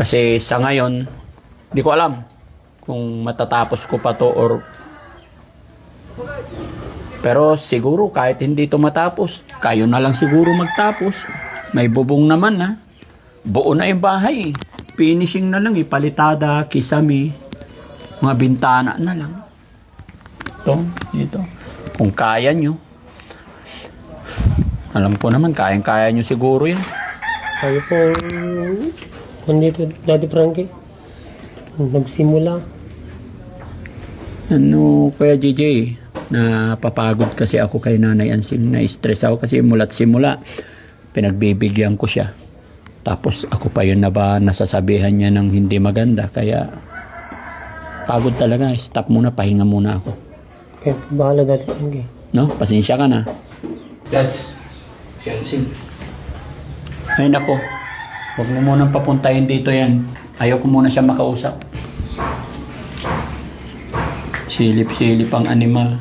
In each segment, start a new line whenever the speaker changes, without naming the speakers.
Kasi sa ngayon, di ko alam kung matatapos ko pa to or... Pero siguro kahit hindi to matapos, kayo na lang siguro magtapos. May bubong naman ha. Buo na yung bahay. Finishing na lang, palitada, kisame, mga bintana na lang. Ito. Kung kaya nyo. Alam ko naman, kayang-kaya nyo siguro yan.
Kaya po, dito, Daddy Frankie, nagsimula.
Ano, Kuya JJ, napapagod kasi ako kay Nanay Ansing. Na-stress ako kasi mula't simula, pinagbibigyan ko siya. Tapos ako pa yun na ba nasasabihan niya ng hindi maganda. Kaya pagod talaga. Stop muna, pahinga muna ako.
Kaya bahala Daddy Frankie.
No? Pasensya ka na.
That's si Ansing.
Ay nako, huwag mo munang papuntahin dito yan. Ayaw ko muna siya makausap. Silip-silip ang animal.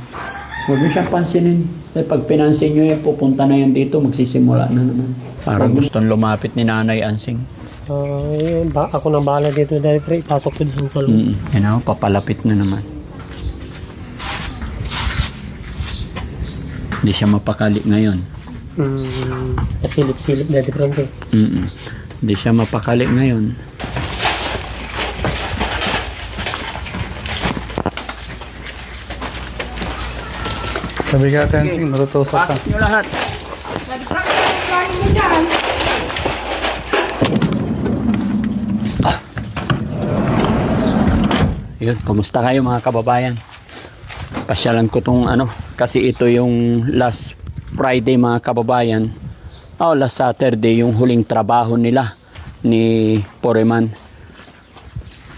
Huwag mo siyang pansinin. Kasi pag pinansin nyo yan, pupunta na yan dito, magsisimula na naman. Parang gustong lumapit ni Nanay Ansing.
Ako nang bahala dito Daddy Frankie, pasok ko dito sa loob.
Yan ako, papalapit na naman. Hindi siya mapakali ngayon.
Silip-silip Daddy Frankie.
Hindi siya mapakali ngayon.
Sabi ka, Ansing, matutusok ka.
Pasok nyo lahat. Yun, kumusta kayo mga kababayan? Pasyalan ko tong kasi ito yung last Friday mga kababayan. Last Saturday yung huling trabaho nila ni Foreman.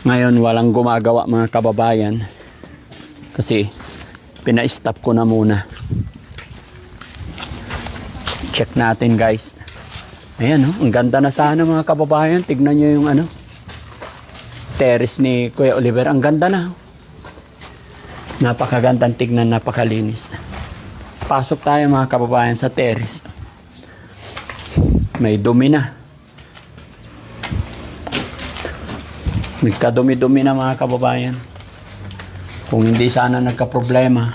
Ngayon walang gumagawa mga kababayan. Kasi pina-stop ko na muna. Check natin guys. Ayan ang ganda na sana mga kababayan. Tignan nyo yung terrace ni Kuya Oliver. Ang ganda na. Napakagandang tignan, napakalinis. Pasok tayo mga kababayan sa terrace. May dumi na. Nagkadumi-dumi na mga kababayan. Kung hindi sana nagka-problema,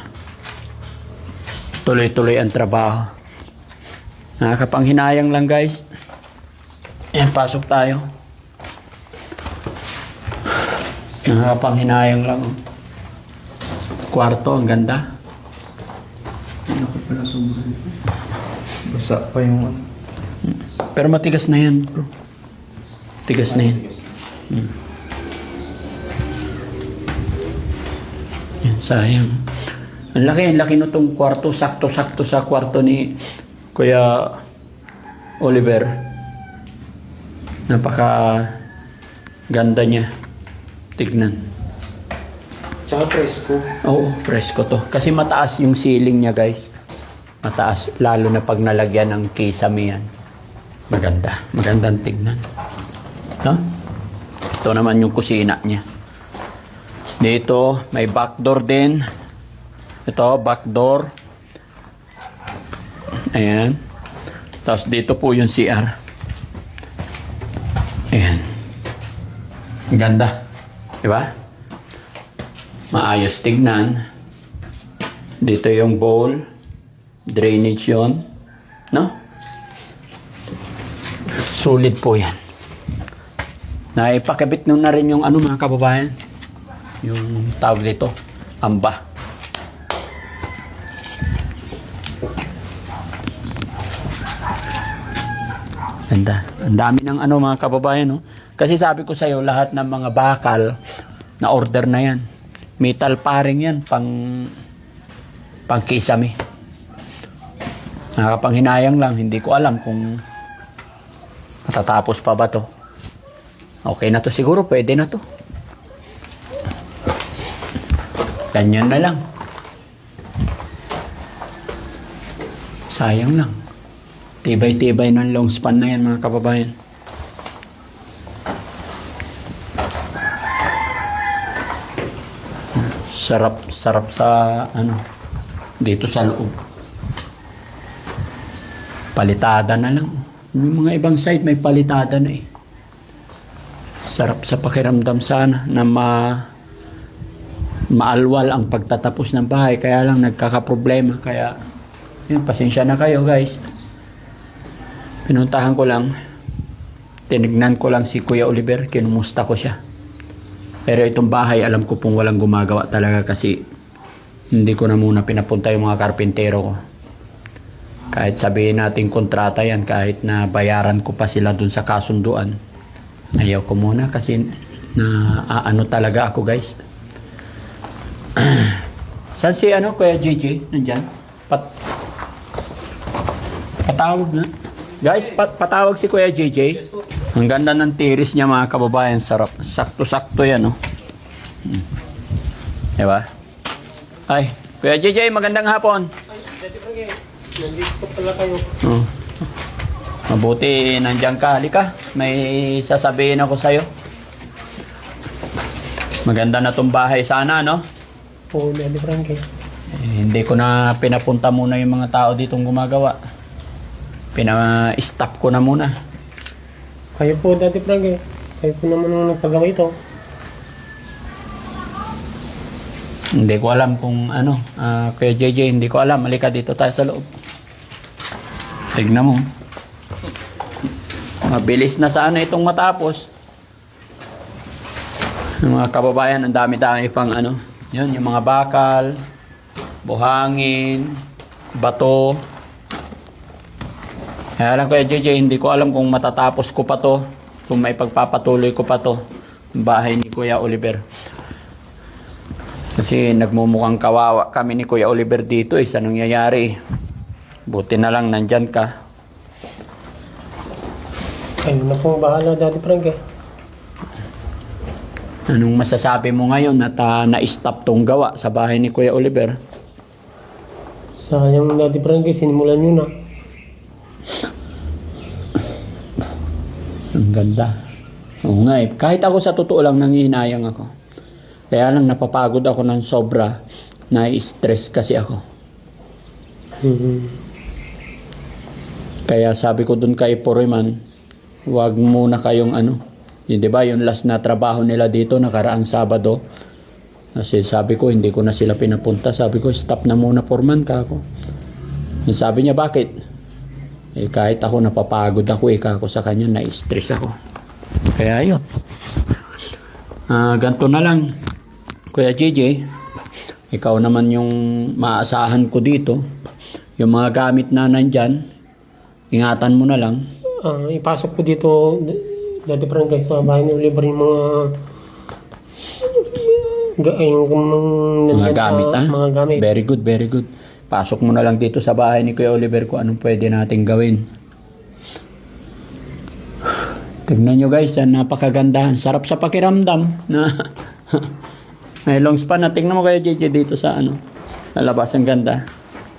tuloy-tuloy ang trabaho. Nakakapanghinayang lang guys. Ayan, pasok tayo. Nakakapanghinayang lang. Kwarto, ang ganda.
Ano ko pala sobrang basa pa yung
Pero matigas na yan, bro. Tigas na yan. Yan, sayang. Ang laki na itong kwarto. Sakto-sakto sa kwarto ni Kuya Oliver. Napaka ganda niya. Tignan.
tsaka presko.
Oo, presko to. Kasi mataas yung ceiling niya, guys. Mataas. Lalo na pag nalagyan ng kisame yan. Maganda. Magandang tignan. No? Ito naman yung kusina niya. Dito, may back door din. Ito, back door. Ayan. Tapos dito po yung CR. Ayan. Ang ganda. Diba? Maayos tignan. Dito yung bowl. Drainage yon, no? Sulit po yan. Naipakabit nyo na rin yung mga kababayan. Yung tawag dito. Amba. Ganda. Ang dami ng mga kababayan, no? Kasi sabi ko sa'yo, lahat ng mga bakal na order na yan. Metal paring yan, pang kisame. Nakakapanghinayang lang, hindi ko alam kung matatapos pa ba to. Okay na to siguro, pwede na to. Ganyan na lang. Sayang lang. Tibay-tibay ng long span na yan mga kababayan. Sarap sa dito sa loob. Palitada na lang. Yung mga ibang side may palitada na eh. Sarap sa pakiramdam sana na maalwal ang pagtatapos ng bahay. Kaya lang nagkakaproblema. Kaya, yun, pasensya na kayo guys. Pinuntahan ko lang. Tinignan ko lang si Kuya Oliver. Kinumusta ko siya. Pero itong bahay, alam ko pong walang gumagawa talaga kasi hindi ko na muna pinapunta yung mga karpintero ko. Kahit sabihin natin kontrata yan, kahit na bayaran ko pa sila dun sa kasunduan, ayaw ko muna kasi ano talaga ako guys. Saan si Kuya Gigi? Nandyan? Patawag na. Guys, patawag si Kuya Gigi. Ang ganda ng tiris niya mga kababayan. Sarap. Sakto-sakto yan. Diba? Ay, Kuya Gigi, magandang hapon.
Nandito pala kayo.
Mabuti nandiyan ka. Halika. May sasabihin ako sa'yo. Maganda na tong bahay sana, no?
Po, Daddy Frankie.
Hindi ko na pinapunta muna yung mga tao ditong gumagawa. Pina-stop ko na muna.
Kayo po, Daddy Frankie. Kayo po naman ang nagpagawa ito.
Hindi ko alam kung Kuya JJ, hindi ko alam. Halika dito tayo sa loob. Tignan mo. Mabilis na sana itong matapos. Yung mga kababayan, ang dami-dami pang yun, yung mga bakal, buhangin, bato. Kaya lang Kuya JJ, hindi ko alam kung matatapos ko pa to, kung may pagpapatuloy ko pa to, yung bahay ni Kuya Oliver. Kasi nagmumukhang kawawa kami ni Kuya Oliver dito sa nangyayari. Buti na lang nandyan ka.
Kayo na pong bahala, Daddy Frankie.
Anong masasabi mo ngayon at na-stop tong gawa sa bahay ni Kuya Oliver?
Sayang, Daddy Frankie, sinimulan nyo na.
Ang ganda. Oo nga eh. Kahit ako sa totoo lang nanghihinayang ako. Kaya lang napapagod ako ng sobra. Na-stress kasi ako. Kaya sabi ko dun kay Puriman, huwag muna kayong yun, diba, yung last na trabaho nila dito nakaraang Sabado. Kasi sabi ko, hindi ko na sila pinapunta. Sabi ko, stop na muna Purman ka ako. Sabi niya, bakit? Kahit ako napapagod ako, ako sa kanya, na-stress ako. Kaya yun. Ganto na lang. Kuya JJ, ikaw naman yung maasahan ko dito. Yung mga gamit na nandyan, ingatan mo na lang.
Ipasok ko dito, Daddy Frankie, sa bahay ni Oliver yung
mga gamit,
mga gamit.
Very good, very good. Pasok mo na lang dito sa bahay ni Kuya Oliver kung anong pwede nating gawin. Tignan nyo guys, napakagandahan. Sarap sa pakiramdam na may long span na. Tignan mo Kuya JJ dito sa sa labas. Ang ganda.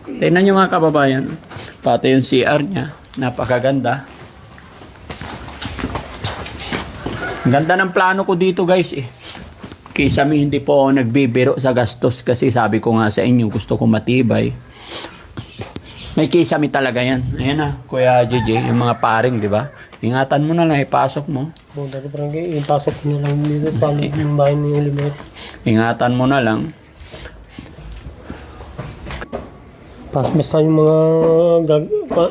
Tignan nyo mga kababayan. Pati yung CR niya. Napakaganda. Ang ganda ng plano ko dito guys Kisame hindi po ako nagbibiro sa gastos kasi sabi ko nga sa inyo gusto ko matibay. May kisame talaga yan. Ayan na, Kuya JJ, yung mga paring, di ba? Ingatan mo na lang, ipasok mo.
Daddy Frankie, ipasok ko na lang dito sa yung bahay ni Oliver.
Ingatan mo na lang.
Basta yung mga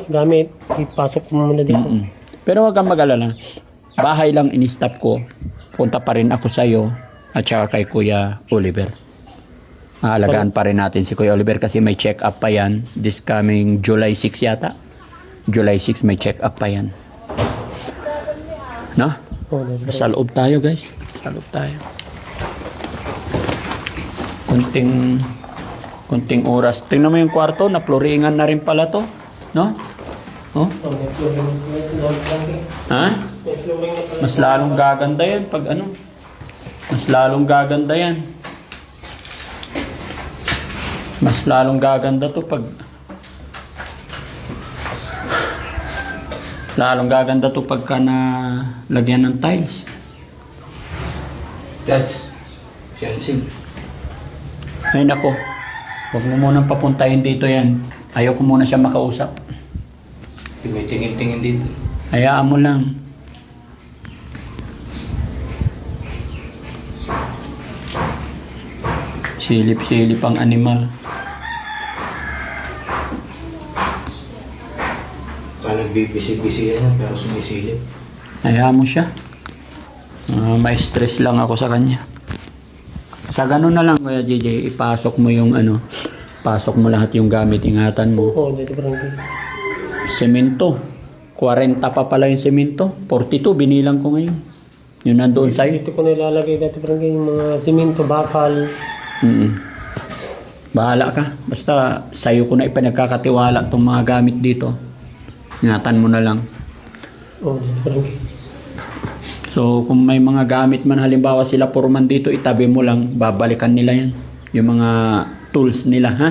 gamit, ipasok mo muna dito.
Pero wag kang mag-alala. Bahay lang in-stop ko. Punta pa rin ako sa'yo at saka kay Kuya Oliver. Aalagaan pa rin natin si Kuya Oliver kasi may check-up pa yan. This coming July 6 yata. July 6 may check-up pa yan. No? Sa loob tayo guys. Sa loob tayo. Kunting oras. Tingnan mo yung kwarto. Napluringan na rin pala to. No? Oh? Ha? Mas lalong gaganda yan pag Mas lalong gaganda yan. Mas lalong gaganda to pag lalong gaganda to pagka na lagyan ng tiles.
That's fencing.
Ay nako. Huwag mo munang papuntahin dito yan. Ayaw ko muna siya makausap.
May tingin-tingin dito.
Hayaan mo lang. Silip-silip ang animal.
Kala bibisi-bisi yan pero sumisilip.
Hayaan mo siya. May stress lang ako sa kanya. Sa ganun na lang, Kuya JJ, ipasok mo yung ano, pasok mo lahat yung gamit, ingatan mo.
Oo, Daddy Frankie.
Semento. 40 pa pala yung semento. 42, binilang ko ngayon. Yun nandoon sa'yo.
Dito ko nilalagay, Daddy Frankie, yung mga simento, bakal.
Bahala ka. Basta sa'yo ko na ipinagkakatiwala itong mga gamit dito. Ingatan mo na lang.
Oo, Daddy Frankie.
So, kung may mga gamit man, halimbawa sila purman dito, itabi mo lang, babalikan nila yan. Yung mga tools nila, ha?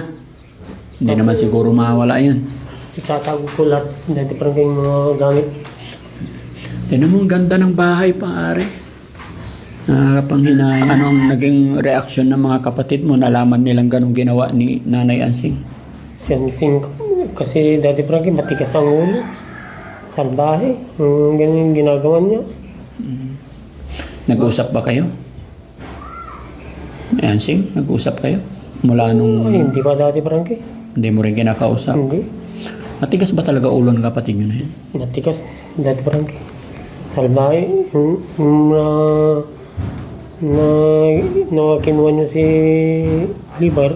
Hindi naman siguro mawala yan.
Itatago ko lahat, Daddy Frankie, yung mga gamit.
Tignan mo, ang ganda ng bahay, pare. Nakakapanghinayang. Anong naging reaksyon ng mga kapatid mo? Nalaman nilang ganong ginawa ni Nanay Ansing?
Sensing ko. Kasi Daddy Frankie, matigas ang ulo. Salbahe. Ganun yung ginagawa niya.
Nag-usap ba kayo? Ansing, nag-usap kayo? Mula nung
Ay, hindi pa Daddy Frankie.
hindi mo rin kinakausap.
Hindi.
Matigas ba talaga ulo ng kapatid nyo na yan?
Matigas, Daddy Frankie. Salbahe. Na kinuha niyo si Libar.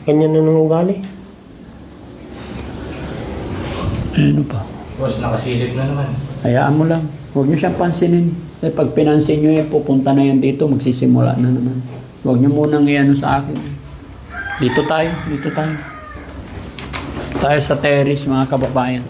Ganyan na nung ugali.
Ano pa?
Boss, nakasilip na naman.
Hayaan mo lang. Huwag nyo siyang pansinin. Eh, pag pinansin nyo yan, pupunta na yan dito, magsisimula na naman. Huwag nyo munang iano sa akin. Dito tayo. Tayo sa terrace, mga kababayan.